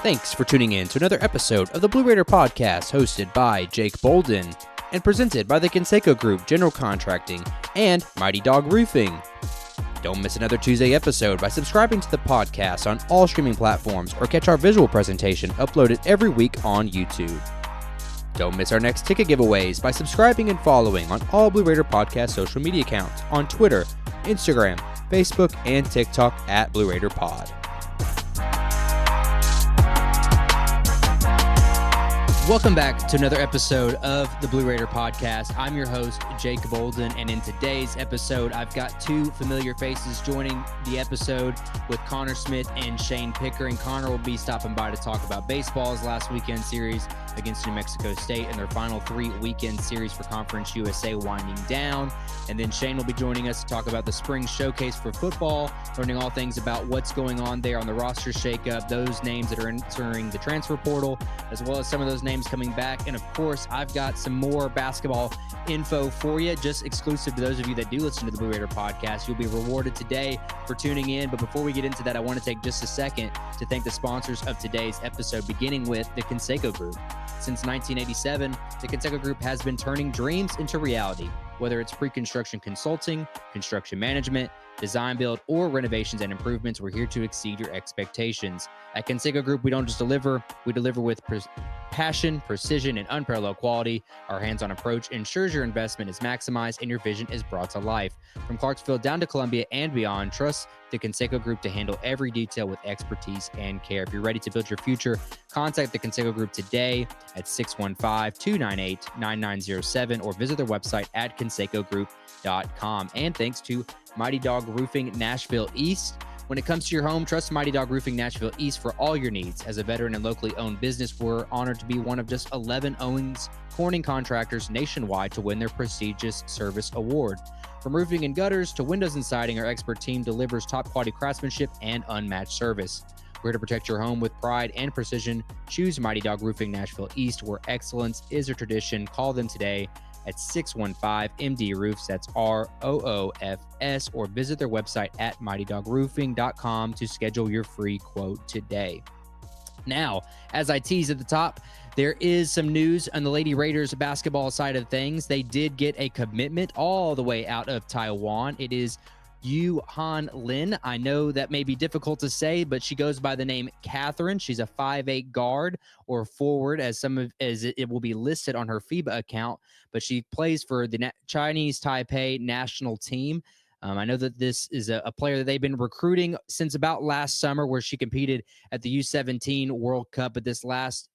Thanks for tuning in to another episode of the Blue Raider Podcast, hosted by Jake Bolden and presented by the Conseco Group General Contracting and Mighty Dog Roofing. Don't miss another Tuesday episode by subscribing to the podcast on all streaming platforms or catch our visual presentation uploaded every week on YouTube. Don't miss our next ticket giveaways by subscribing and following on all Blue Raider Podcast social media accounts on Twitter, Instagram, Facebook, and TikTok at Blue Raider Pod. Welcome back to another episode of the Blue Raider Podcast. I'm your host, Jake Bolden, and in today's episode, I've got two familiar faces joining the episode with Connor Smith and Shayne Pickering. Connor will be stopping by to talk about baseball's last weekend series against New Mexico State and their final 3-weekend series for Conference USA winding down. And then Shayne will be joining us to talk about the spring showcase for football, learning all things about what's going on there on the roster shakeup, those names that are entering the transfer portal, as well as some of those names coming back. And of course, I've got some more basketball info for you, just exclusive to those of you that do listen to the Blue Raider Podcast. You'll be rewarded today for tuning in. But before we get into that, I want to take just a second to thank the sponsors of today's episode, beginning with the Conseco Group. Since 1987, the Conseco Group has been turning dreams into reality. Whether it's pre-construction consulting, construction management, design build, or renovations and improvements, we're here to exceed your expectations. At Conseco Group, we don't just deliver, we deliver with passion, precision, and unparalleled quality. Our hands-on approach ensures your investment is maximized and your vision is brought to life. From Clarksville down to Columbia and beyond, trust the Conseco Group to handle every detail with expertise and care. If you're ready to build your future, contact the Conseco Group today at 615-298-9907 or visit their website at consecogroup.com. And thanks to Mighty Dog Roofing Nashville East. When it comes to your home, trust Mighty Dog Roofing Nashville East for all your needs. As a veteran and locally owned business, we're honored to be one of just 11 Owens Corning contractors nationwide to win their prestigious service award. From roofing and gutters to windows and siding, our expert team delivers top quality craftsmanship and unmatched service. We're here to protect your home with pride and precision. Choose Mighty Dog Roofing Nashville East, where excellence is a tradition. Call them today at 615-MD-ROOFS, that's ROOFS, or visit their website at mightydogroofing.com to schedule your free quote today. Now, as I teased at the top, there is some news on the Lady Raiders basketball side of things. They did get a commitment all the way out of Taiwan. It is Yu Han Lin. I know that may be difficult to say, but she goes by the name Catherine. She's a 5'8" guard or forward, as it will be listed on her FIBA account, but she plays for the Chinese Taipei national team. I know that this is a player that they've been recruiting since about last summer, where she competed at the U17 World Cup, but this last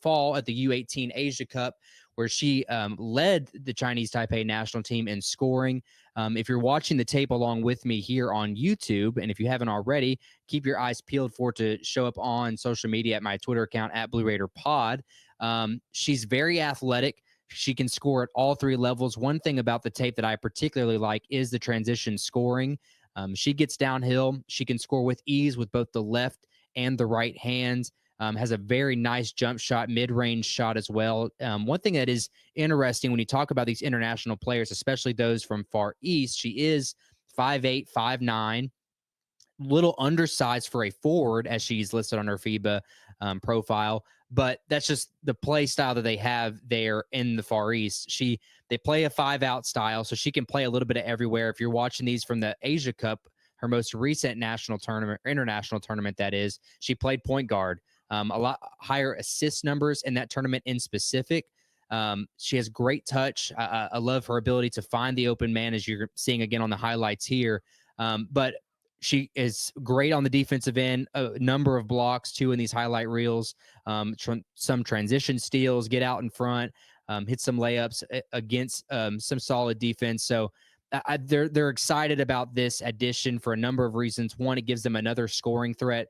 fall at the U18 Asia Cup, where she led the Chinese Taipei national team in scoring. If you're watching the tape along with me here on YouTube, and if you haven't already, keep your eyes peeled for it to show up on social media at my Twitter account at Blue Raider Pod. She's very athletic. She can score at all three levels. One thing about the tape that I particularly like is the transition scoring. She gets downhill. She can score with ease with both the left and the right hands. Has a very nice jump shot, mid-range shot as well. One thing that is interesting when you talk about these international players, especially those from Far East, she is 5'8", 5'9", little undersized for a forward, as she's listed on her FIBA profile. But that's just the play style that they have there in the Far East. They play a 5-out style, so she can play a little bit of everywhere. If you're watching these from the Asia Cup, her most recent international tournament, that is, she played point guard. A lot higher assist numbers in that tournament in specific. She has great touch. I love her ability to find the open man, as you're seeing again on the highlights here. But she is great on the defensive end, a number of blocks too in these highlight reels, some transition steals, get out in front, hit some layups against some solid defense. So they're excited about this addition for a number of reasons. One, it gives them another scoring threat.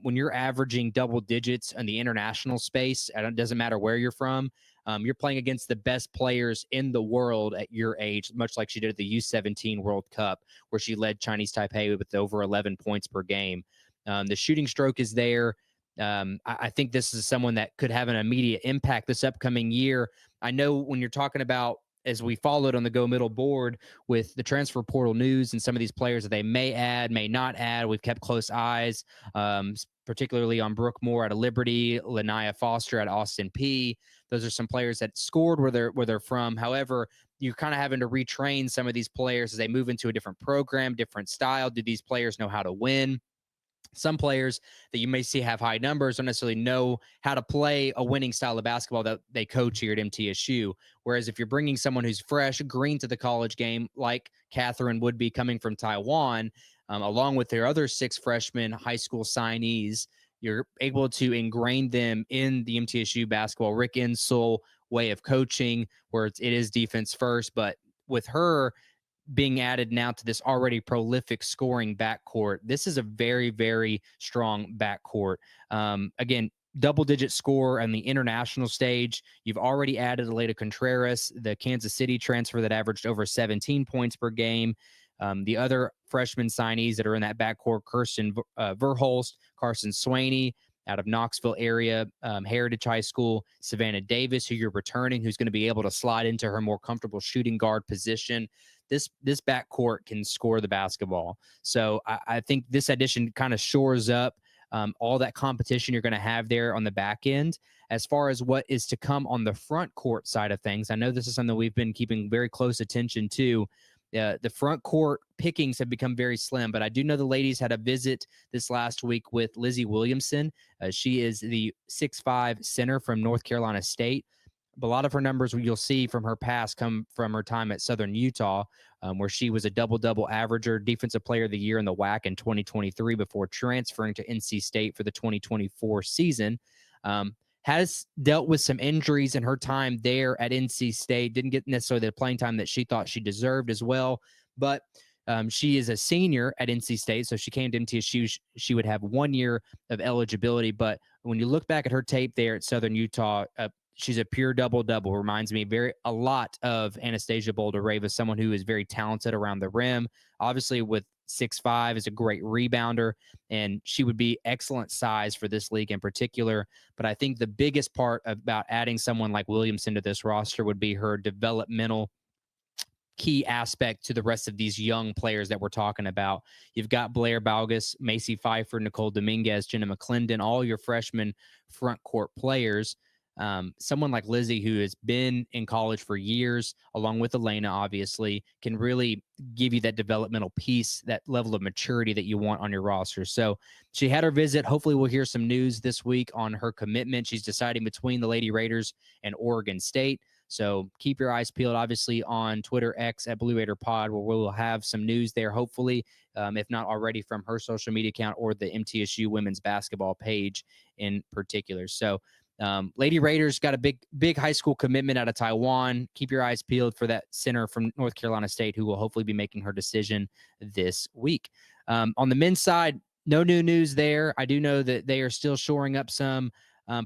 When you're averaging double digits in the international space, it doesn't matter where you're from, you're playing against the best players in the world at your age, much like she did at the U17 World Cup, where she led Chinese Taipei with over 11 points per game. The shooting stroke is there. I think this is someone that could have an immediate impact this upcoming year. I know when you're talking about, as we followed on the Go Middle board with the transfer portal news and some of these players that they may add, may not add, we've kept close eyes, particularly on Brooke Moore out of Liberty, Lanaya Foster at Austin P. Those are some players that scored where they're from. However, you're kind of having to retrain some of these players as they move into a different program, different style. Do these players know how to win? Some players that you may see have high numbers don't necessarily know how to play a winning style of basketball that they coach here at MTSU. Whereas if you're bringing someone who's fresh, green to the college game, like Catherine would be coming from Taiwan, along with their other 6 freshman high school signees, you're able to ingrain them in the MTSU basketball, Rick Insel way of coaching, where it is defense first. But with her being added now to this already prolific scoring backcourt, this is a very, very strong backcourt. Again, double-digit score on the international stage. You've already added Aleda Contreras, the Kansas City transfer that averaged over 17 points per game. The other freshman signees that are in that backcourt, Kirsten Verholst, Carson Swaney out of Knoxville area, Heritage High School, Savannah Davis, who you're returning, who's going to be able to slide into her more comfortable shooting guard position. This backcourt can score the basketball. So I think this addition kind of shores up all that competition you're going to have there on the back end. As far as what is to come on the front court side of things, I know this is something we've been keeping very close attention to. The front court pickings have become very slim, but I do know the ladies had a visit this last week with Lizzie Williamson. She is the 6'5" center from North Carolina State. But a lot of her numbers you'll see from her past come from her time at Southern Utah, where she was a double-double averager, defensive player of the year in the WAC in 2023 before transferring to NC State for the 2024 season. Has dealt with some injuries in her time there at NC State. Didn't get necessarily the playing time that she thought she deserved as well. But she is a senior at NC State, so she came to MTSU. She would have 1 year of eligibility. But when you look back at her tape there at Southern Utah, she's a pure double-double. Reminds me a lot of Anastasia Boulder-Rava, someone who is very talented around the rim. Obviously, with 6'5", is a great rebounder, and she would be excellent size for this league in particular. But I think the biggest part about adding someone like Williamson to this roster would be her developmental key aspect to the rest of these young players that we're talking about. You've got Blair Balgus, Macy Pfeiffer, Nicole Dominguez, Jenna McClendon, all your freshman front court players. Someone like Lizzie, who has been in college for years, along with Elena, obviously, can really give you that developmental piece, that level of maturity that you want on your roster. So she had her visit. Hopefully we'll hear some news this week on her commitment. She's deciding between the Lady Raiders and Oregon State. So keep your eyes peeled, obviously, on Twitter X at Blue Raider Pod, where we'll have some news there, hopefully, if not already from her social media account or the MTSU women's basketball page in particular. So Lady Raiders got a big high school commitment out of Taiwan. Keep your eyes peeled for that center from North Carolina State, who will hopefully be making her decision this week. On the men's side, no new news there. I do know that they are still shoring up some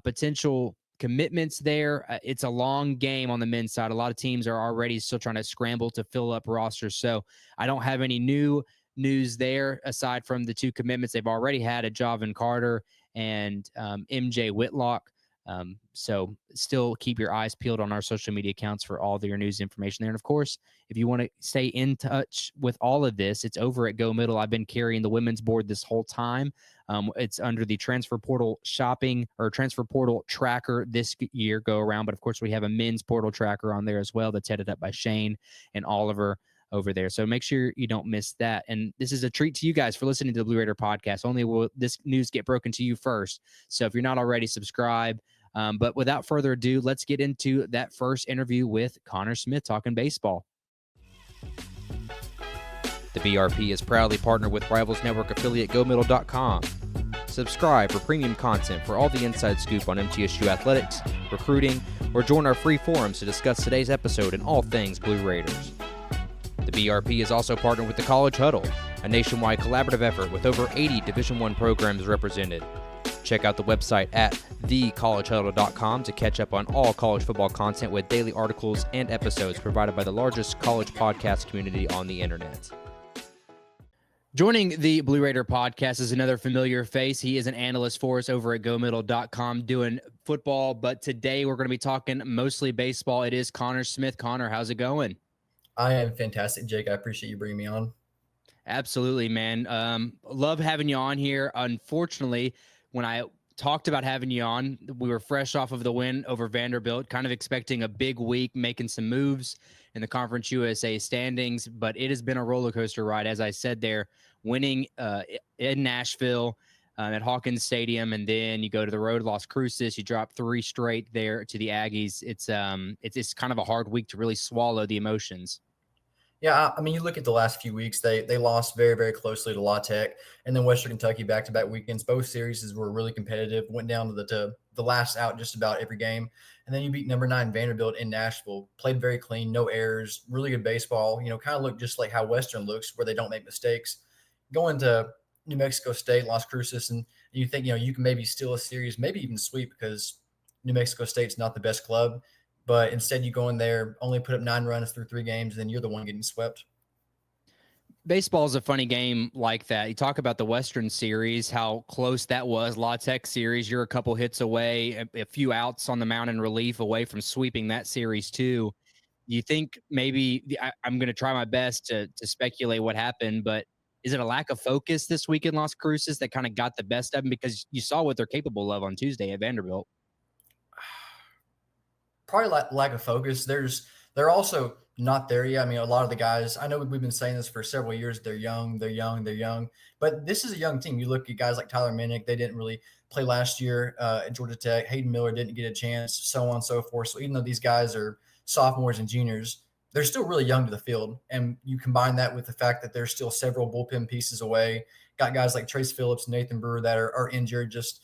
potential commitments there. It's a long game on the men's side. A lot of teams are already still trying to scramble to fill up rosters. So I don't have any new news there aside from the 2 commitments they've already had, Javan Carter and MJ Whitlock. So still keep your eyes peeled on our social media accounts for all your news information there. And of course, if you want to stay in touch with all of this, it's over at Go Middle. I've been carrying the women's board this whole time. It's under the transfer portal shopping or transfer portal tracker this year go around. But of course, we have a men's portal tracker on there as well that's headed up by Shayne and Oliver over there. So make sure you don't miss that. And this is a treat to you guys for listening to the Blue Raider podcast. Only will this news get broken to you first. So if you're not already, subscribe. But without further ado, let's get into that first interview with Connor Smith talking baseball. The BRP is proudly partnered with Rivals Network affiliate GoMiddle.com. Subscribe for premium content for all the inside scoop on MTSU athletics, recruiting, or join our free forums to discuss today's episode and all things Blue Raiders. The BRP is also partnered with the College Huddle, a nationwide collaborative effort with over 80 Division I programs represented. Check out the website at thecollegehuddle.com to catch up on all college football content with daily articles and episodes provided by the largest college podcast community on the internet. Joining the Blue Raider podcast is another familiar face. He is an analyst for us over at GoMiddle.com doing football, but today we're going to be talking mostly baseball. It is Connor Smith. Connor, how's it going? I am fantastic, Jake. I appreciate you bringing me on. Absolutely, man. Love having you on here. Unfortunately, when I talked about having you on, we were fresh off of the win over Vanderbilt, kind of expecting a big week, making some moves in the Conference USA standings. But it has been a roller coaster ride, as I said there, winning in Nashville. At Hawkins Stadium, and then you go to the road, Las Cruces. You drop 3 straight there to the Aggies. It's kind of a hard week to really swallow the emotions. Yeah, I mean, you look at the last few weeks; they lost very, very closely to La Tech, and then Western Kentucky back-to-back weekends. Both series were really competitive. Went down to the last out just about every game, and then you beat number 9 Vanderbilt in Nashville. Played very clean, no errors, really good baseball. Kind of looked just like how Western looks, where they don't make mistakes. Going to New Mexico State, Las Cruces, and you think you can maybe steal a series, maybe even sweep because New Mexico State's not the best club. But instead, you go in there, only put up 9 runs through 3 games, and then you're the one getting swept. Baseball is a funny game like that. You talk about the Western Series, how close that was. La Tech Series, you're a couple hits away, a few outs on the mound in relief away from sweeping that series too. You think maybe I'm going to try my best to speculate what happened, but is it a lack of focus this week in Las Cruces that kind of got the best of them? Because you saw what they're capable of on Tuesday at Vanderbilt. Probably lack of focus. They're also not there yet. I mean, a lot of the guys, I know we've been saying this for several years. They're young, they're young, they're young. But this is a young team. You look at guys like Tyler Minnick, they didn't really play last year at Georgia Tech. Hayden Miller didn't get a chance, so on and so forth. So even though these guys are sophomores and juniors, they're still really young to the field. And you combine that with the fact that there's still several bullpen pieces away. Got guys like Trace Phillips, Nathan Brewer that are injured. Just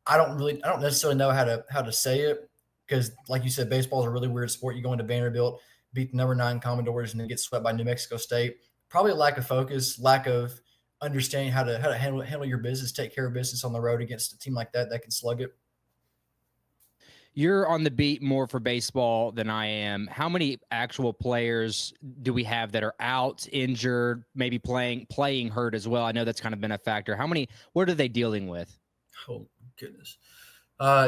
I don't necessarily know how to say it because, like you said, baseball is a really weird sport. You go into Vanderbilt, beat the number 9 Commodores, and then get swept by New Mexico State. Probably a lack of focus, lack of understanding how to handle your business, take care of business on the road against a team like that can slug it. You're on the beat more for baseball than I am. How many actual players do we have that are out, injured, maybe playing hurt as well? I know that's kind of been a factor. What are they dealing with? Oh, goodness.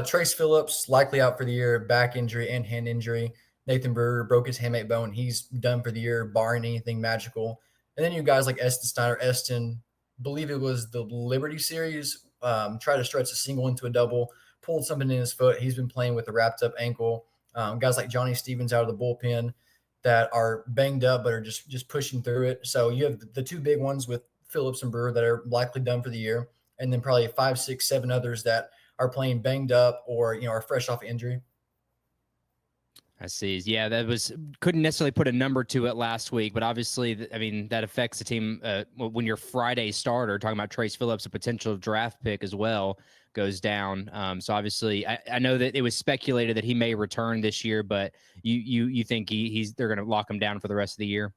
Trace Phillips, likely out for the year, back injury and hand injury. Nathan Brewer broke his hamate bone. He's done for the year, barring anything magical. And then you guys like Eston Steiner. Eston, believe it was the Liberty Series, tried to stretch a single into a double, pulled something in his foot. He's been playing with a wrapped up ankle. Guys like Johnny Stevens out of the bullpen that are banged up but are just pushing through it. So you have the 2 big ones with Phillips and Brewer that are likely done for the year, and then probably 5, 6, 7 others that are playing banged up or are fresh off injury. I see. Yeah, couldn't necessarily put a number to it last week, but obviously, I mean, that affects the team when your Friday starter, talking about Trace Phillips, a potential draft pick as well, goes down. So obviously, I know that it was speculated that he may return this year, but you think they're going to lock him down for the rest of the year?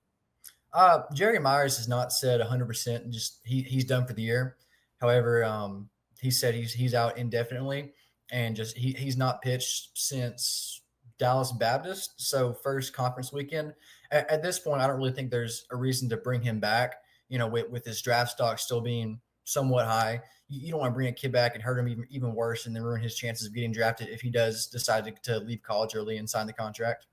Jerry Myers has not said 100%. Just he's done for the year. However, he said he's out indefinitely, and just he's not pitched since Dallas Baptist. So first conference weekend. At this point, I don't really think there's a reason to bring him back. With his draft stock still being somewhat high, you don't want to bring a kid back and hurt him even worse, and then ruin his chances of getting drafted if he does decide to leave college early and sign the contract.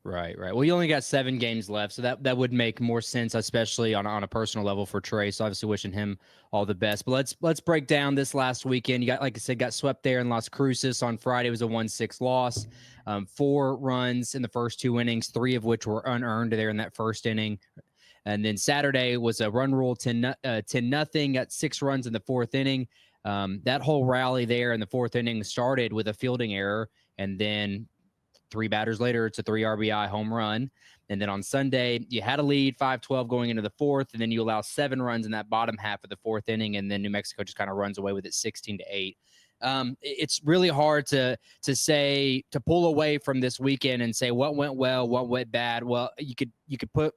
Right. Well, you only got 7 games left, so that would make more sense, especially on a personal level for Trey. So obviously, wishing him all the best. But let's break down this last weekend. You got, like I said, got swept there in Las Cruces on Friday. It was a 1-6 loss. 4 runs in the first 2 innings, 3 of which were unearned there in that first inning. And then Saturday was a run rule 10-0. Got 6 runs in the 4th inning. That whole rally there in the 4th inning started with a fielding error, and then 3 batters later, it's a 3 RBI home run. And then on Sunday, you had a lead 5-12 going into the 4th, and then you allow 7 runs in that bottom half of the 4th inning, and then New Mexico just kind of runs away with it 16-8. It's really hard to pull away from this weekend and say what went well, what went bad. Well, you could put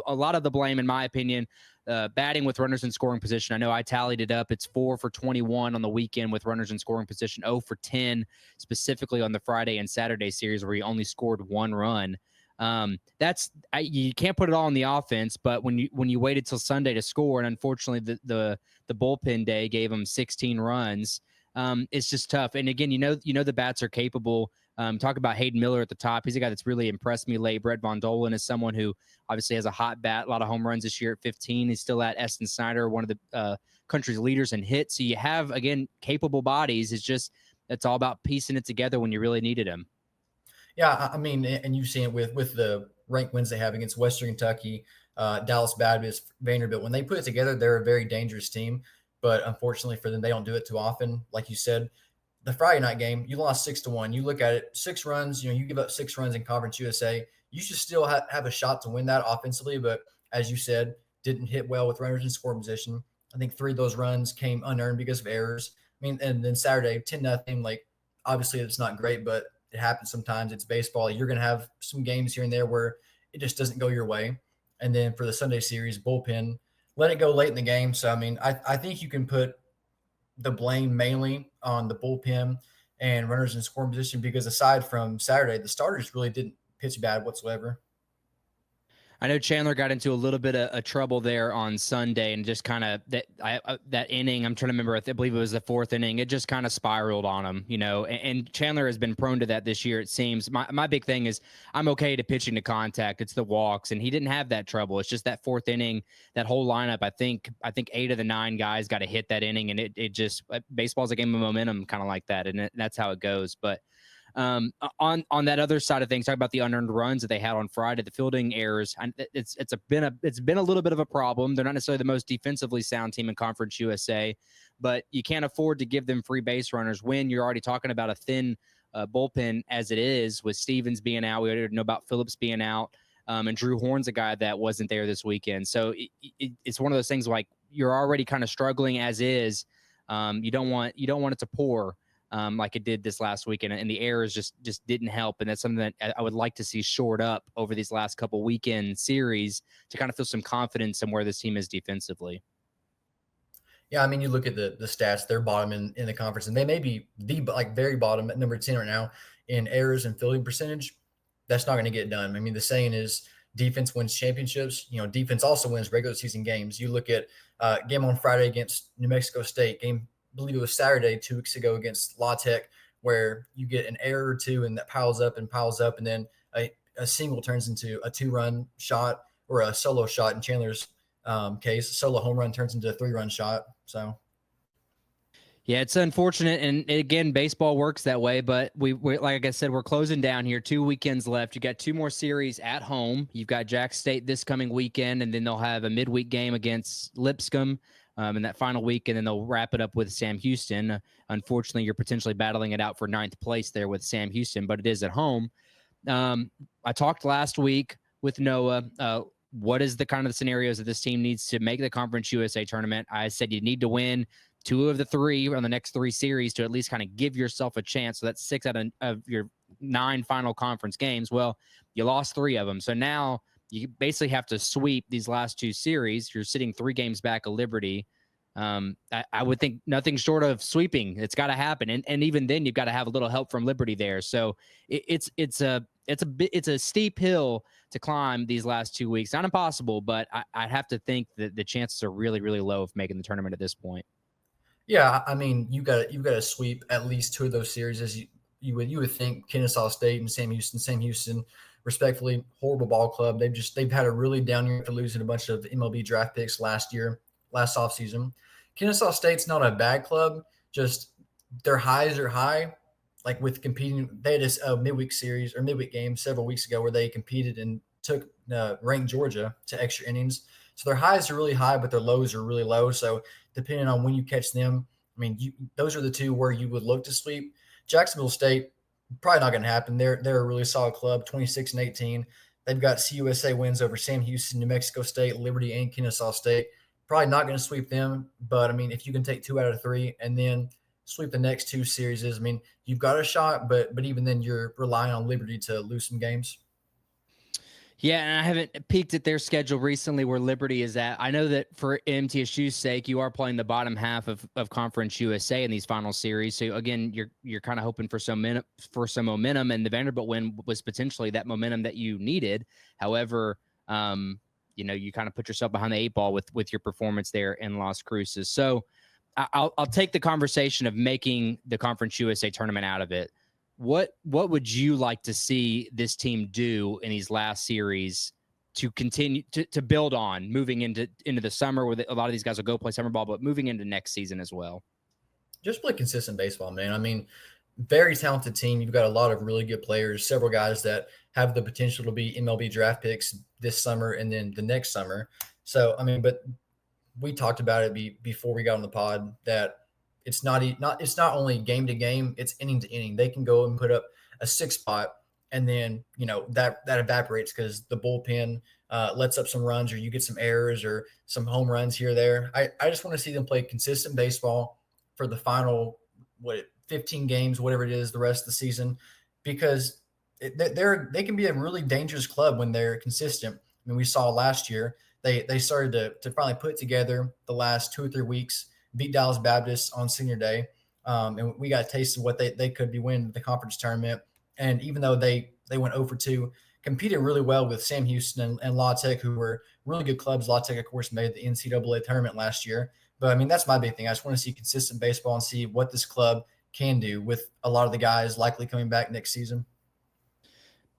a lot of the blame, in my opinion, batting with runners in scoring position. I know I tallied it up. It's 4 for 21 on the weekend with runners in scoring position, 0 for 10 specifically on the Friday and Saturday series where he only scored 1 run. You can't put it all on the offense, but when you waited till Sunday to score, and unfortunately the bullpen day gave him 16 runs. It's just tough. And again, the bats are capable Talk about Hayden Miller at the top. He's a guy that's really impressed me late. Brett Von Dolan is someone who obviously has a hot bat, a lot of home runs this year at 15. He's still at Esten Snyder, one of the country's leaders in hits. So you have, again, capable bodies. It's all about piecing it together when you really needed them. Yeah, I mean, and you've seen it with the ranked wins they have against Western Kentucky, Dallas Baptist, Vanderbilt. When they put it together, they're a very dangerous team. But unfortunately for them, they don't do it too often. Like you said, the Friday night game, you lost 6-1. You look at it, 6 runs. You give up 6 runs in Conference USA. You should still have a shot to win that offensively. But as you said, didn't hit well with runners in scoring position. I think 3 of those runs came unearned because of errors. I mean, and then Saturday, 10-0. Like obviously, it's not great, but it happens sometimes. It's baseball. You're going to have some games here and there where it just doesn't go your way. And then for the Sunday series, bullpen, let it go late in the game. So, I mean, I think you can put the blame mainly on the bullpen and runners in scoring position because aside from Saturday, the starters really didn't pitch bad whatsoever. I know Chandler got into a little bit of trouble there on Sunday, and just kind of that inning. I'm trying to remember. I believe it was the 4th inning. It just kind of spiraled on him, And Chandler has been prone to that this year. It seems. My big thing is I'm okay to pitching to contact. It's the walks, and he didn't have that trouble. It's just that 4th inning, that whole lineup. I think 8 of the 9 guys got to hit that inning, and it just baseball's a game of momentum, kind of like that, and that's how it goes. But on that other side of things, talk about the unearned runs that they had on Friday, the fielding errors. And it's been a little bit of a problem. They're not necessarily the most defensively sound team in Conference USA, but you can't afford to give them free base runners when you're already talking about a thin bullpen as it is, with Stevens being out. We already know about Phillips being out, and Drew Horn's a guy that wasn't there this weekend. So it's one of those things like you're already kind of struggling as is. You don't want it to pour. Like it did this last weekend, and the errors just didn't help. And that's something that I would like to see shored up over these last couple weekend series to kind of feel some confidence in where this team is defensively. Yeah, I mean, you look at the stats; they're bottom in the conference, and they may be the very bottom at number 10 right now in errors and fielding percentage. That's not going to get done. I mean, the saying is defense wins championships. Defense also wins regular season games. You look at game on Friday against New Mexico State, game I believe it was Saturday 2 weeks ago against La Tech, where you get an error or two and that piles up, and then a single turns into a 2-run shot or a solo shot in Chandler's case. A solo home run turns into a 3-run shot. So. Yeah, it's unfortunate, and again, baseball works that way. But we like I said, we're closing down here. 2 weekends left. You got 2 more series at home. You've got Jack State this coming weekend, and then they'll have a midweek game against Lipscomb in that final week, and then they'll wrap it up with Sam Houston. Unfortunately, you're potentially battling it out for 9th place there with Sam Houston, but it is at home. I talked last week with Noah. What is the kind of the scenarios that this team needs to make the Conference USA tournament? I said you need to win 2 of the 3 on the next 3 series to at least kind of give yourself a chance. So that's 6 out of your 9 final conference games. Well, you lost 3 of them. So now you basically have to sweep these last 2 series. You're sitting 3 games back of Liberty. I would think nothing short of sweeping. It's got to happen. And even then you've got to have a little help from Liberty there. So it's a steep hill to climb these last 2 weeks. Not impossible, but I'd have to think that the chances are really, really low of making the tournament at this point. Yeah, I mean, you got to sweep at least 2 of those series, as you would think. Kennesaw State and Sam Houston. Sam Houston, respectfully, horrible ball club. They've had a really down year after losing a bunch of MLB draft picks last offseason. Kennesaw State's not a bad club, just their highs are high. Like with competing, they had a midweek series or midweek game several weeks ago where they competed and took ranked Georgia to extra innings. So their highs are really high, but their lows are really low. So depending on when you catch them, I mean, those are the 2 where you would look to sweep. Jacksonville State, probably not going to happen. They're a really solid club, 26-18. They've got CUSA wins over Sam Houston, New Mexico State, Liberty, and Kennesaw State. Probably not going to sweep them, but I mean, if you can take 2 out of 3 and then sweep the next 2 series, I mean, you've got a shot, but even then you're relying on Liberty to lose some games. Yeah, and I haven't peeked at their schedule recently where Liberty is at. I know that for MTSU's sake, you are playing the bottom half of Conference USA in these final series. So again, you're kind of hoping for some momentum, and the Vanderbilt win was potentially that momentum that you needed. However, you kind of put yourself behind the 8 ball with your performance there in Las Cruces. So I'll take the conversation of making the Conference USA tournament out of it. What would you like to see this team do in these last series to continue to build on moving into the summer, where a lot of these guys will go play summer ball, but moving into next season as well? Just play consistent baseball, man. I mean, very talented team. You've got a lot of really good players, several guys that have the potential to be MLB draft picks this summer and then the next summer. So, I mean, but we talked about it before we got on the pod that it's not only game to game, it's inning to inning. They can go and put up a six spot, and then that evaporates because the bullpen lets up some runs, or you get some errors or some home runs here or there. I just want to see them play consistent baseball for the final 15 games, whatever it is, the rest of the season, because they can be a really dangerous club when they're consistent. I mean, we saw last year they started to finally put together the last 2 or 3 weeks, beat Dallas Baptist on Senior Day, and we got a taste of what they could be winning the conference tournament. And even though they went 0 for 2, competed really well with Sam Houston and La Tech, who were really good clubs. La Tech, of course, made the NCAA tournament last year. But I mean, that's my big thing. I just want to see consistent baseball and see what this club can do with a lot of the guys likely coming back next season.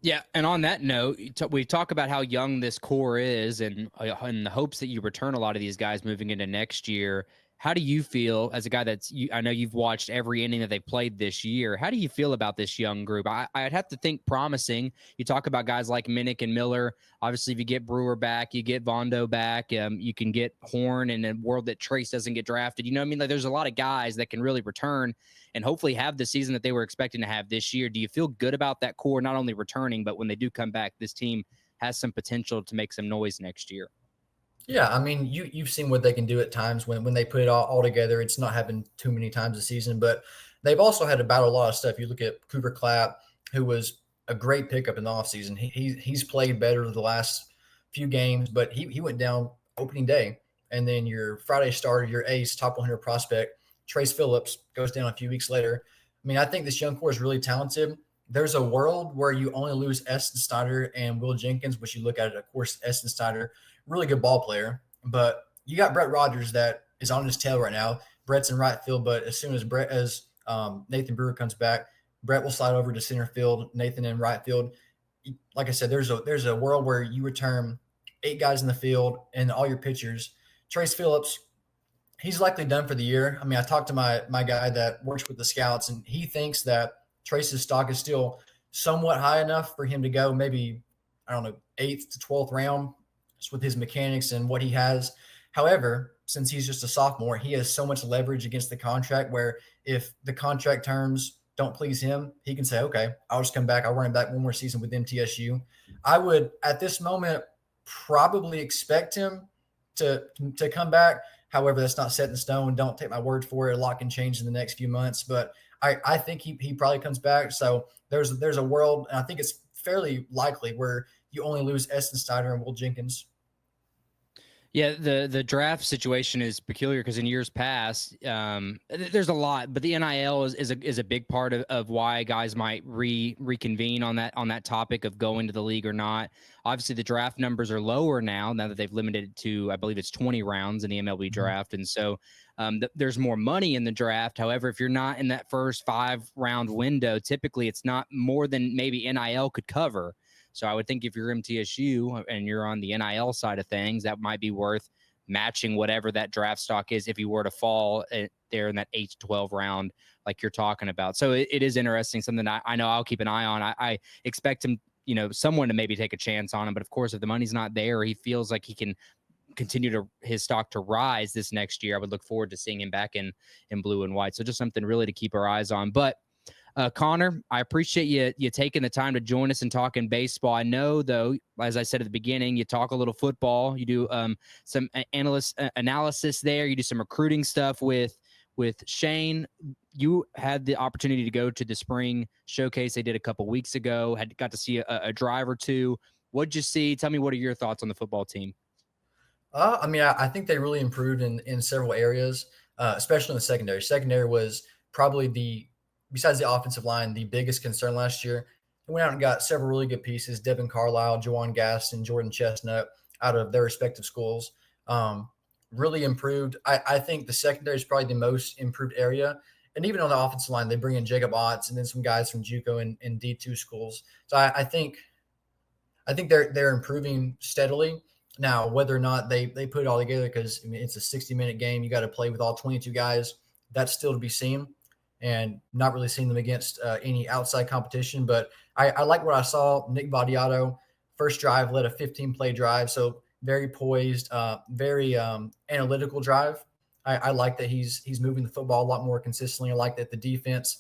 Yeah, and on that note, we talk about how young this core is, and in the hopes that you return a lot of these guys moving into next year. How do you feel as a guy I know you've watched every inning that they've played this year? How do you feel about this young group? I'd have to think promising. You talk about guys like Minnick and Miller. Obviously, if you get Brewer back, you get Vondo back. You can get Horn in a world that Trace doesn't get drafted. You know what I mean? Like, there's a lot of guys that can really return and hopefully have the season that they were expecting to have this year. Do you feel good about that core, not only returning, but when they do come back, this team has some potential to make some noise next year? Yeah, I mean, you've seen what they can do at times when they put it all together. It's not happened too many times this season, but they've also had to battle a lot of stuff. You look at Cooper Clapp, who was a great pickup in the offseason. He's played better the last few games, but he went down opening day. And then your Friday starter, your ace, top 100 prospect, Trace Phillips, goes down a few weeks later. I mean, I think this young core is really talented. There's a world where you only lose Esten Snyder and Will Jenkins, which you look at it, of course, Esten Snyder, really good ball player. But you got Brett Rogers that is on his tail right now. Brett's in right field, but as soon as Nathan Brewer comes back, Brett will slide over to center field, Nathan in right field. Like I said, there's a world where you return 8 guys in the field and all your pitchers. Trace Phillips, he's likely done for the year. I mean, I talked to my guy that works with the scouts, and he thinks that Trace's stock is still somewhat high enough for him to go maybe, I don't know, 8th to 12th round, just with his mechanics and what he has. However, since he's just a sophomore, he has so much leverage against the contract where if the contract terms don't please him, he can say, okay, I'll just come back. I'll run it back one more season with MTSU. I would, at this moment, probably expect him to come back. However, that's not set in stone. Don't take my word for it. A lot can change in the next few months, but I think he probably comes back. So there's a world, and I think it's fairly likely, where you only lose Esten Snyder and Will Jenkins. Yeah, the draft situation is peculiar because in years past, there's a lot, but the NIL is a big part of why guys might reconvene on that topic of going to the league or not. Obviously, the draft numbers are lower now that they've limited it to, I believe it's 20 rounds in the MLB draft, and so there's more money in the draft. However, if you're not in that first 5-round window, typically it's not more than maybe NIL could cover. So I would think if you're MTSU and you're on the NIL side of things, that might be worth matching whatever that draft stock is if you were to fall there in that 8 to 12 round like you're talking about. So it is interesting, something I know I'll keep an eye on. I expect him, someone to maybe take a chance on him. But of course, if the money's not there, or he feels like he can continue his stock to rise this next year, I would look forward to seeing him back in blue and white. So just something really to keep our eyes on. But Connor, I appreciate you taking the time to join us and talking baseball. I know, though, as I said at the beginning, you talk a little football. You do some analysis there. You do some recruiting stuff with Shayne. You had the opportunity to go to the spring showcase they did a couple weeks ago. Got to see a drive or two. What'd you see? Tell me, what are your thoughts on the football team? I mean, I think they really improved in several areas, especially in the secondary. Secondary was probably besides the offensive line, the biggest concern last year. We went out and got several really good pieces: Devin Carlisle, Jawan Gaston, Jordan Chestnut, out of their respective schools. Really improved. I think the secondary is probably the most improved area. And even on the offensive line, they bring in Jacob Otts and then some guys from JUCO and D2 schools. So I think they're improving steadily. Now, whether or not they put it all together, because I mean it's a 60-minute game, you got to play with all 22 guys. That's still to be seen, and not really seeing them against any outside competition. But I like what I saw. Nick Vadiato, first drive, led a 15-play drive, so very poised, very analytical drive. I like that he's moving the football a lot more consistently. I like that the defense.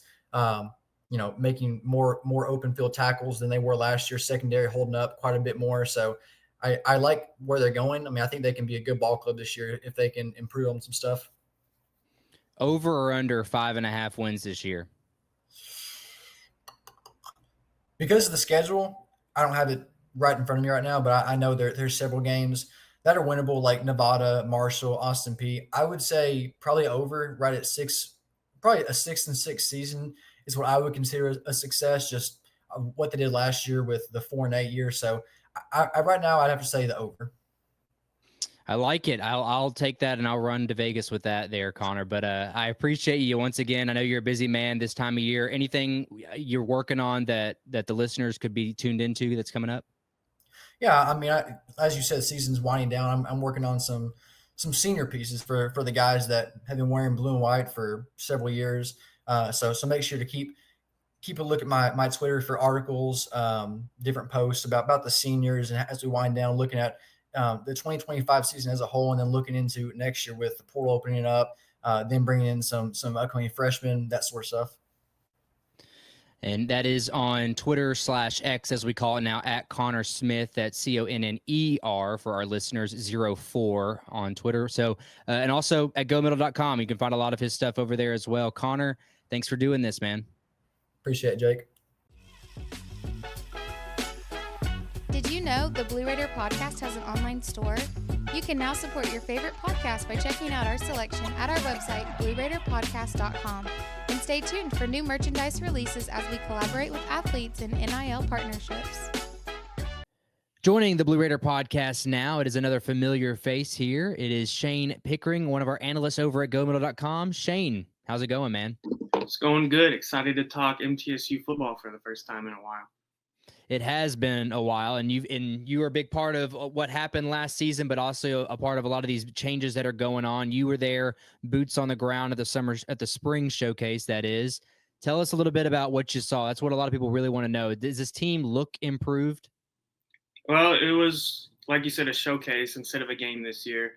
Making more open field tackles than they were last year. Secondary holding up quite a bit more. So I like where they're going. I mean, I think they can be a good ball club this year if they can improve on some stuff. Over or under 5.5 wins this year? Because of the schedule, I don't have it right in front of me right now, but I know there's several games that are winnable, like Nevada, Marshall, Austin Peay. I would say probably over right at 6, probably a 6-6 season is what I would consider a success. Just what they did last year with the 4-8 year. So I right now I'd have to say the over. I like it. I'll take that and I'll run to Vegas with that there, Connor. But I appreciate you once again. I know you're a busy man this time of year. Anything you're working on that the listeners could be tuned into that's coming up? Yeah, I mean, as you said, the season's winding down. I'm working on some senior pieces for the guys that have been wearing blue and white for several years. So make sure to keep a look at my Twitter for articles, different posts about the seniors, and as we wind down, looking at the 2025 season as a whole, and then looking into next year with the portal opening up, then bringing in some upcoming freshmen, that sort of stuff. And that is on Twitter/X, as we call it now, at Connor Smith. That's CONNER for our listeners, 04 on Twitter. So, and also at gomiddle.com, you can find a lot of his stuff over there as well. Connor, thanks for doing this, man. Appreciate it, Jake. Did you know the Blue Raider podcast has an online store? You can now support your favorite podcast by checking out our selection at our website, blueraiderpodcast.com. And stay tuned for new merchandise releases as we collaborate with athletes in NIL partnerships. Joining the Blue Raider podcast now, it is another familiar face here. It is Shayne Pickering, one of our analysts over at gomiddle.com. Shayne, how's it going, man? It's going good. Excited to talk MTSU football for the first time in a while. It has been a while, and you were a big part of what happened last season, but also a part of a lot of these changes that are going on. You were there, boots on the ground at the spring showcase. That is, tell us a little bit about what you saw. That's what a lot of people really want to know. Does this team look improved? Well, it was, like you said, a showcase instead of a game this year,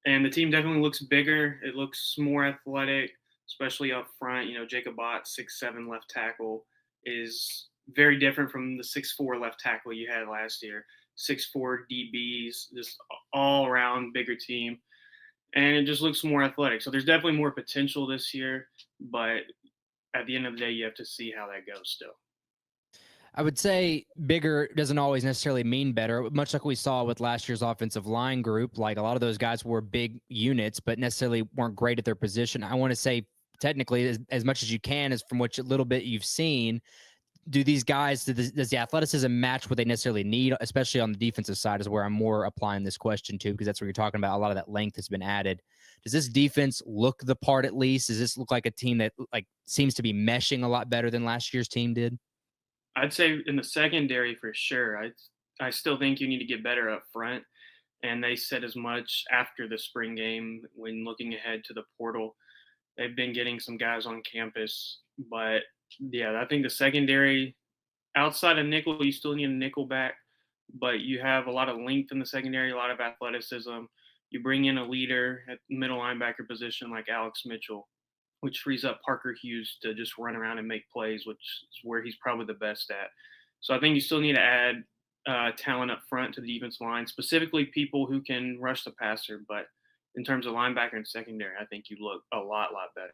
and the team definitely looks bigger. It looks more athletic, especially up front. Jacob Ott, 6'7" left tackle, is very different from the 6'4" left tackle you had last year. 6'4" DBs, just all around bigger team. And it just looks more athletic. So there's definitely more potential this year, but at the end of the day, you have to see how that goes still. I would say bigger doesn't always necessarily mean better, much like we saw with last year's offensive line group. Like a lot of those guys were big units, but necessarily weren't great at their position. I want to say technically as much as you can, as from which little bit you've seen, do these guys, does the athleticism match what they necessarily need, especially on the defensive side is where I'm more applying this question to, because that's where you're talking about. A lot of that length has been added. Does this defense look the part at least? Does this look like a team that seems to be meshing a lot better than last year's team did? I'd say in the secondary for sure. I still think you need to get better up front, and they said as much after the spring game when looking ahead to the portal. They've been getting some guys on campus, but yeah, I think the secondary, outside of nickel, you still need a nickel back, but you have a lot of length in the secondary, a lot of athleticism. You bring in a leader at the middle linebacker position like Alex Mitchell, which frees up Parker Hughes to just run around and make plays, which is where he's probably the best at. So I think you still need to add talent up front to the defensive line, specifically people who can rush the passer. But in terms of linebacker and secondary, I think you look a lot better.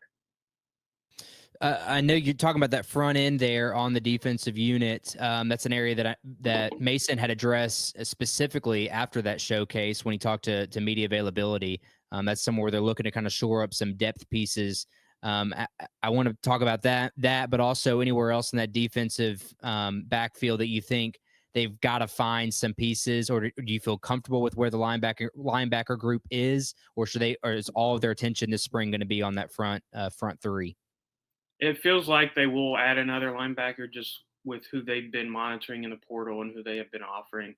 I know you're talking about that front end there on the defensive unit. That's an area that Mason had addressed specifically after that showcase when he talked to media availability. That's somewhere where they're looking to kind of shore up some depth pieces. I want to talk about that, but also anywhere else in that defensive backfield that you think they've got to find some pieces, or do you feel comfortable with where the linebacker group is, or is all of their attention this spring going to be on that front three? It feels like they will add another linebacker just with who they've been monitoring in the portal and who they have been offering.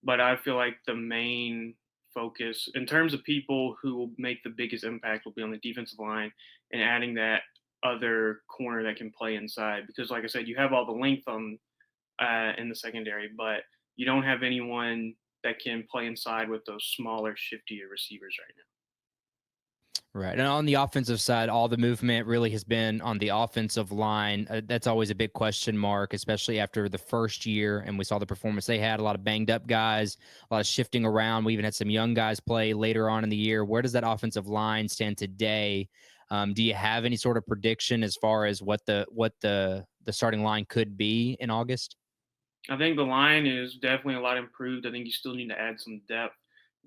But I feel like the main focus in terms of people who will make the biggest impact will be on the defensive line and adding that other corner that can play inside. Because, like I said, you have all the length on in the secondary, but you don't have anyone that can play inside with those smaller, shiftier receivers right now. Right. And on the offensive side, all the movement really has been on the offensive line. That's always a big question mark, especially after the first year. And we saw the performance they had, a lot of banged up guys, a lot of shifting around. We even had some young guys play later on in the year. Where does that offensive line stand today? Do you have any sort of prediction as far as what the starting line could be in August? I think the line is definitely a lot improved. I think you still need to add some depth,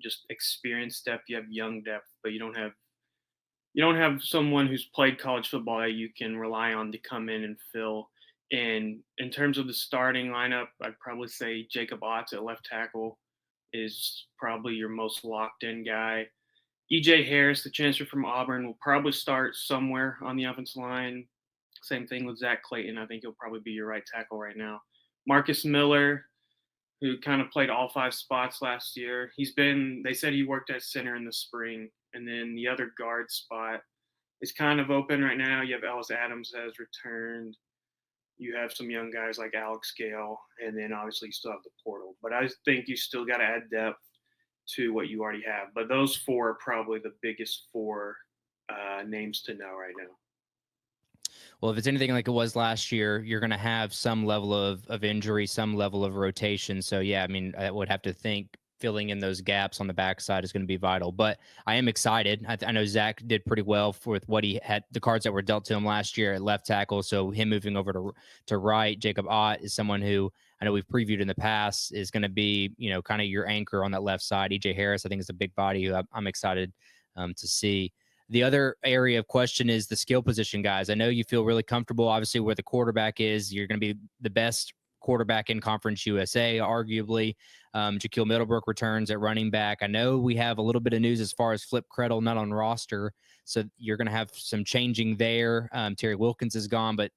just experience depth. You have young depth, but you don't have someone who's played college football that you can rely on to come in and fill. And in terms of the starting lineup, I'd probably say Jacob Otts at left tackle is probably your most locked in guy. EJ Harris, the transfer from Auburn, will probably start somewhere on the offensive line. Same thing with Zach Clayton. I think he'll probably be your right tackle right now. Marcus Miller, who kind of played all 5 spots last year. They said he worked at center in the spring. And then the other guard spot is kind of open right now. You have Ellis Adams has returned. You have some young guys like Alex Gale. And then obviously you still have the portal. But I think you still got to add depth to what you already have. But those 4 are probably the biggest 4 names to know right now. Well, if it's anything like it was last year, you're going to have some level of injury, some level of rotation. So, yeah, I mean, I would have to think filling in those gaps on the backside is going to be vital. But I am excited. I know Zach did pretty well with what he had, the cards that were dealt to him last year at left tackle. So him moving over to right, Jacob Ott is someone who I know we've previewed in the past is going to be, kind of your anchor on that left side. EJ Harris, I think, is a big body who I'm excited to see. The other area of question is the skill position guys. I know you feel really comfortable, obviously, where the quarterback is. You're going to be the best quarterback in Conference USA, arguably. Jaquil Middlebrook returns at running back. I know we have a little bit of news as far as Flip Krettel not on roster, so you're going to have some changing there. Terry Wilkins is gone, but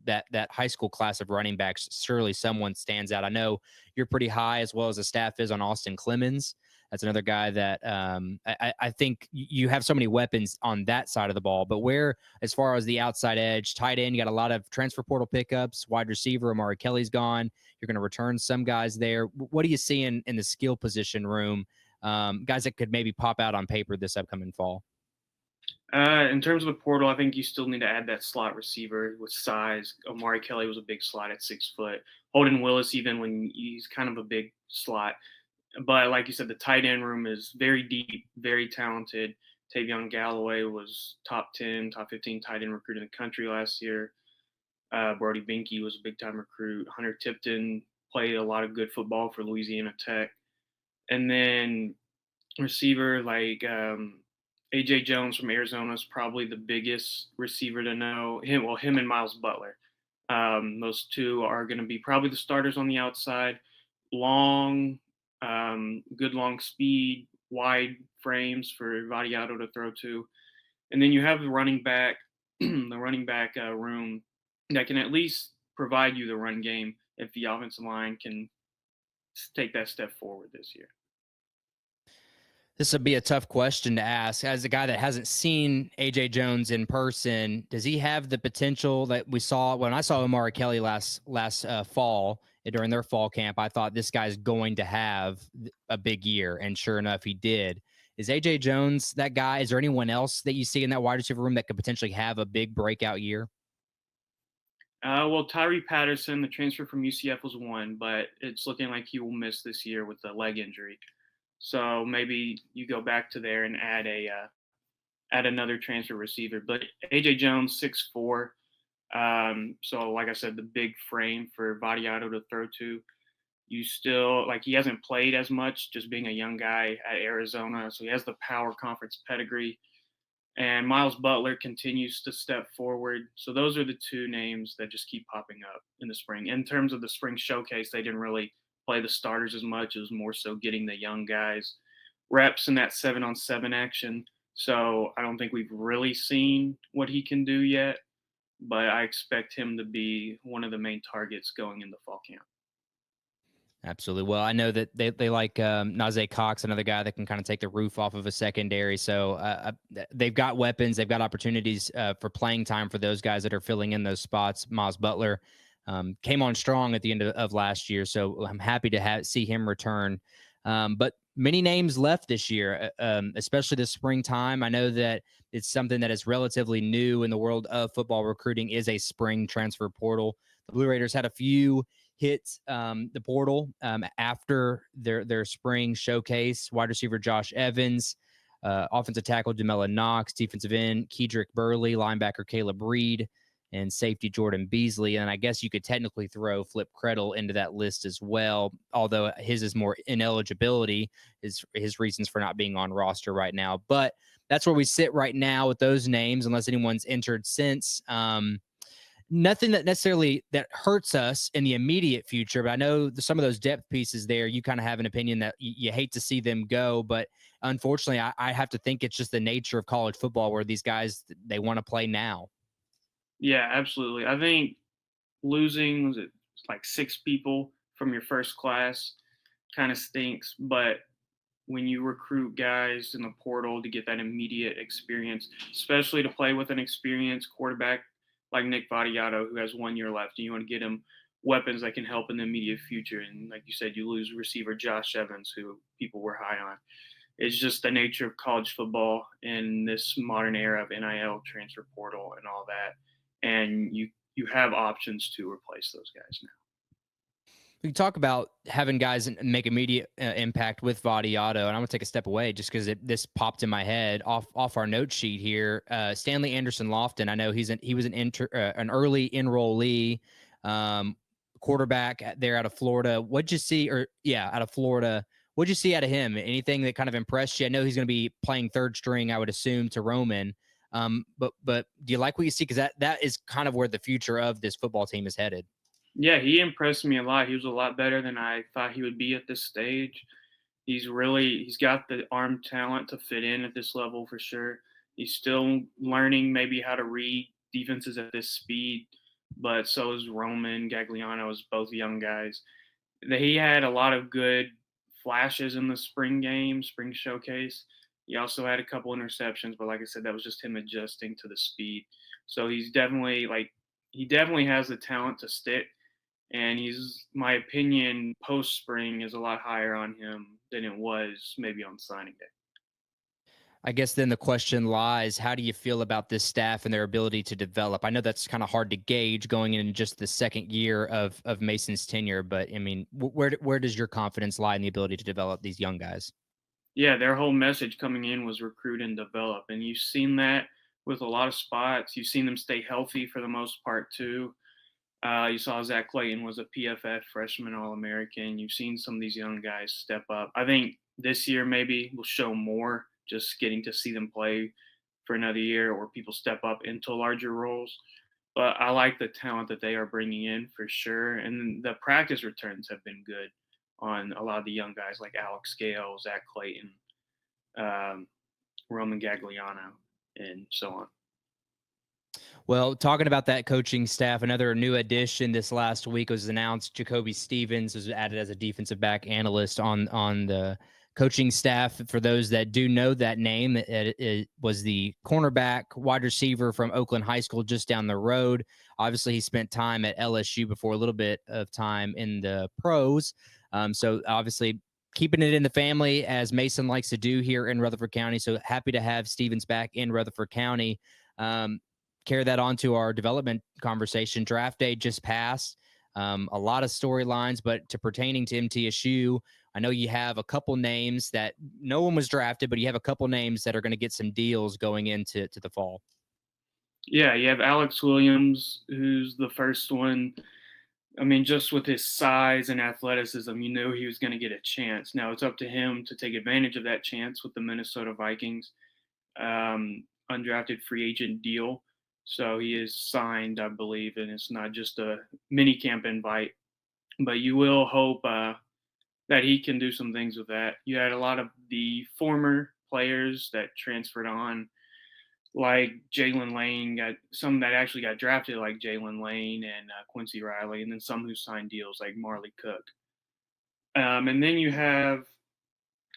that high school class of running backs, surely someone stands out. I know you're pretty high, as well as the staff is, on Austin Clemens. That's another guy that I think you have so many weapons on that side of the ball. But where, as far as the outside edge, tight end, you got a lot of transfer portal pickups. Wide receiver, Amari Kelly's gone. You're going to return some guys there. What do you see in the skill position room? Guys that could maybe pop out on paper this upcoming fall? In terms of the portal, I think you still need to add that slot receiver with size. Amari Kelly was a big slot at 6 foot. Holden Willis, even when he's kind of a big slot. But like you said, the tight end room is very deep, very talented. Tavion Galloway was top 10, top 15 tight end recruit in the country last year. Brody Binky was a big-time recruit. Hunter Tipton played a lot of good football for Louisiana Tech. And then receiver like A.J. Jones from Arizona is probably the biggest receiver to know. Him and Miles Butler. Those 2 are going to be probably the starters on the outside. Long, good long speed, wide frames for Vadiato to throw to. And then you have the running back, room that can at least provide you the run game if the offensive line can take that step forward this year. This would be a tough question to ask. As a guy that hasn't seen A.J. Jones in person, does he have the potential that we saw when I saw Amari Kelly last fall during their fall camp? I thought this guy's going to have a big year, and sure enough, he did. Is A.J. Jones that guy? Is there anyone else that you see in that wide receiver room that could potentially have a big breakout year? Well, Tyree Patterson, the transfer from UCF, was one, but it's looking like he will miss this year with the leg injury. So maybe you go back to there and add another transfer receiver. But A.J. Jones, 6'4". So like I said, the big frame for Vadiato to throw to. You still, he hasn't played as much, just being a young guy at Arizona. So he has the power conference pedigree. And Miles Butler continues to step forward. So those are the 2 names that just keep popping up in the spring. In terms of the spring showcase, they didn't really play the starters as much. It was more so getting the young guys reps in that 7-on-7 action. So I don't think we've really seen what he can do yet. but I expect him to be one of the main targets going into fall camp. Absolutely. Well, I know that they like Najee Cox, another guy that can kind of take the roof off of a secondary. So they've got weapons, they've got opportunities for playing time for those guys that are filling in those spots. Miles Butler came on strong at the end of last year, so I'm happy to see him return. But many names left this year, especially this springtime. I know that it's something that is relatively new in the world of football recruiting is a spring transfer portal. The Blue Raiders had a few hit the portal after their spring showcase. Wide receiver Josh Evans, offensive tackle Demella Knox, defensive end Kedrick Burley, linebacker Caleb Reed, and safety Jordan Beasley. And I guess you could technically throw Flip Krettel into that list as well, although his is more ineligibility, his reasons for not being on roster right now. But that's where we sit right now with those names, unless anyone's entered since. Nothing that necessarily that hurts us in the immediate future, but I know some of those depth pieces there, you kind of have an opinion that you hate to see them go, but unfortunately, I have to think it's just the nature of college football where these guys, they want to play now. Yeah, absolutely. I think losing, was it like 6 people from your first class kind of stinks, but when you recruit guys in the portal to get that immediate experience, especially to play with an experienced quarterback like Nick Vattiato, who has 1 year left, and you want to get him weapons that can help in the immediate future. And like you said, you lose receiver Josh Evans, who people were high on. It's just the nature of college football in this modern era of NIL, transfer portal, and all that. And you have options to replace those guys now. We talk about having guys make immediate impact with Vattiato, and I'm going to take a step away just because this popped in my head off our note sheet here. Stanley Anderson Lofton, I know he was an early enrollee quarterback there out of Florida. What'd you see? Out of Florida. What'd you see out of him? Anything that kind of impressed you? I know he's going to be playing third string, I would assume, to Roman. But do you like what you see? Because that is kind of where the future of this football team is headed. Yeah, he impressed me a lot. He was a lot better than I thought he would be at this stage. He's got the arm talent to fit in at this level for sure. He's still learning maybe how to read defenses at this speed, but so is Roman Gagliano, as both young guys. He had a lot of good flashes in the spring showcase. He also had a couple interceptions, but like I said, that was just him adjusting to the speed. So he definitely has the talent to stick. And my opinion, post spring is a lot higher on him than it was maybe on signing day. I guess then the question lies, how do you feel about this staff and their ability to develop? I know that's kind of hard to gauge going in just the second year of Mason's tenure, but I mean, where does your confidence lie in the ability to develop these young guys? Yeah, their whole message coming in was recruit and develop. And you've seen that with a lot of spots. You've seen them stay healthy for the most part too. You saw Zach Clayton was a PFF freshman All-American. You've seen some of these young guys step up. I think this year maybe will show more, just getting to see them play for another year or people step up into larger roles. But I like the talent that they are bringing in for sure. And the practice returns have been good on a lot of the young guys like Alex Gale, Zach Clayton, Roman Gagliano, and so on. Well, talking about that coaching staff, another new addition this last week was announced. Jacoby Stevens was added as a defensive back analyst on the coaching staff. For those that do know that name, it was the cornerback wide receiver from Oakland High School just down the road. Obviously, he spent time at LSU before a little bit of time in the pros. So obviously keeping it in the family, as Mason likes to do here in Rutherford County. So happy to have Stevens back in Rutherford County. Carry that on to our development conversation. Draft day just passed. A lot of storylines, but pertaining to MTSU, I know you have a couple names that no one was drafted, but you have a couple names that are going to get some deals going into the fall. Yeah, you have Alex Williams, who's the first one. I mean, just with his size and athleticism, you knew he was going to get a chance. Now it's up to him to take advantage of that chance with the Minnesota Vikings undrafted free agent deal. So he is signed, I believe, and it's not just a mini camp invite. But you will hope that he can do some things with that. You had a lot of the former players that transferred on, like Jalen Lane, got some that actually got drafted like Jalen Lane and Quincy Riley, and then some who signed deals like Marley Cook. And then you have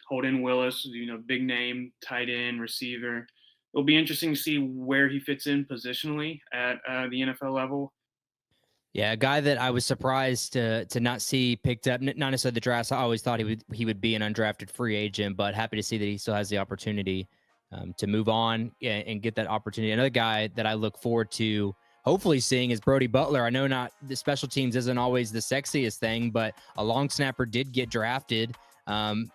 Holden Willis, big name, tight end, receiver. It'll be interesting to see where he fits in positionally at the NFL level. Yeah, a guy that I was surprised to not see picked up, not necessarily the draft. I always thought he would be an undrafted free agent, but happy to see that he still has the opportunity to move on and get that opportunity. Another guy that I look forward to hopefully seeing is Brody Butler. I know not the special teams isn't always the sexiest thing, but a long snapper did get drafted. I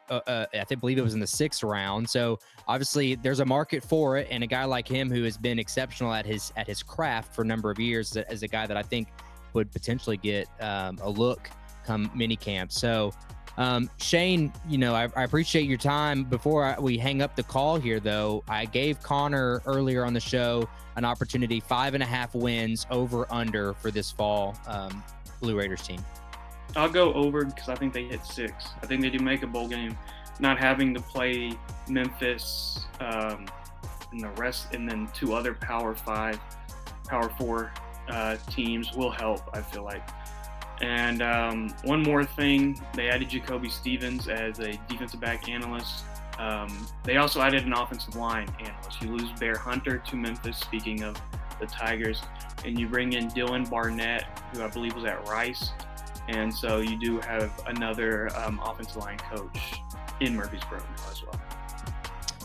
believe it was in the 6th round. So obviously there's a market for it, and a guy like him who has been exceptional at his craft for a number of years as a guy that I think would potentially get a look come minicamp. So Shayne, I appreciate your time. Before we hang up the call here, though, I gave Connor earlier on the show an opportunity, 5.5 wins over under for this fall Blue Raiders team. I'll go over because I think they hit 6. I think they do make a bowl game. Not having to play Memphis and the rest, and then 2 other Power 5, Power 4 teams will help, I feel like. And one more thing, they added Jacoby Stevens as a defensive back analyst. They also added an offensive line analyst. You lose Bear Hunter to Memphis, speaking of the Tigers, and you bring in Dylan Barnett, who I believe was at Rice. And so you do have another offensive line coach in Murfreesboro as well.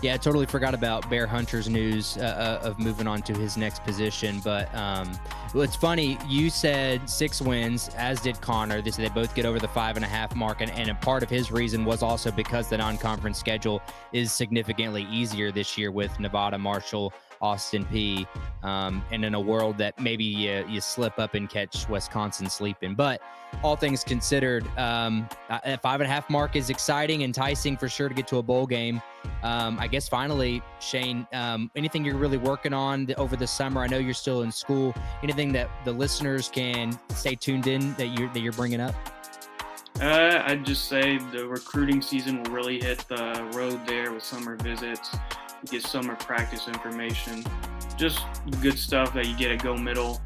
Yeah, I totally forgot about Bear Hunter's news of moving on to his next position. But it's funny, you said 6 wins, as did Connor. They both get over the 5.5 mark. And a part of his reason was also because the non-conference schedule is significantly easier this year with Nevada, Marshall, Austin P, and in a world that maybe you slip up and catch Wisconsin sleeping. But all things considered, a 5.5 mark is exciting, enticing for sure to get to a bowl game. I guess finally, Shayne, anything you're really working on over the summer? I know you're still in school. Anything that the listeners can stay tuned in that you're bringing up? I'd just say the recruiting season will really hit the road there with summer visits, get summer practice information, just good stuff that you get at Go Middle,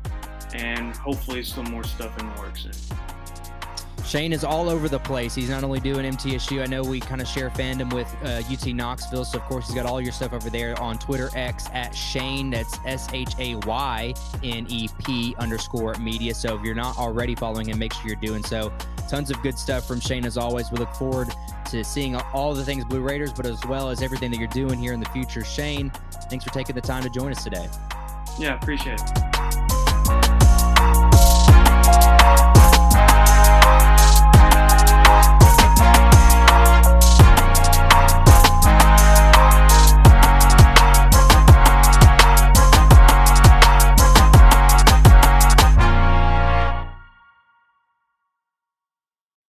and hopefully some more stuff in the works soon. Shayne is all over the place. He's not only doing MTSU. I know we kind of share fandom with UT Knoxville, so of course he's got all your stuff over there on Twitter, X at Shayne. That's SHAYNEP_media. So if you're not already following him, make sure you're doing so. Tons of good stuff from Shayne as always. We look forward to seeing all the things Blue Raiders, but as well as everything that you're doing here in the future. Shayne, thanks for taking the time to join us today. Yeah, appreciate it.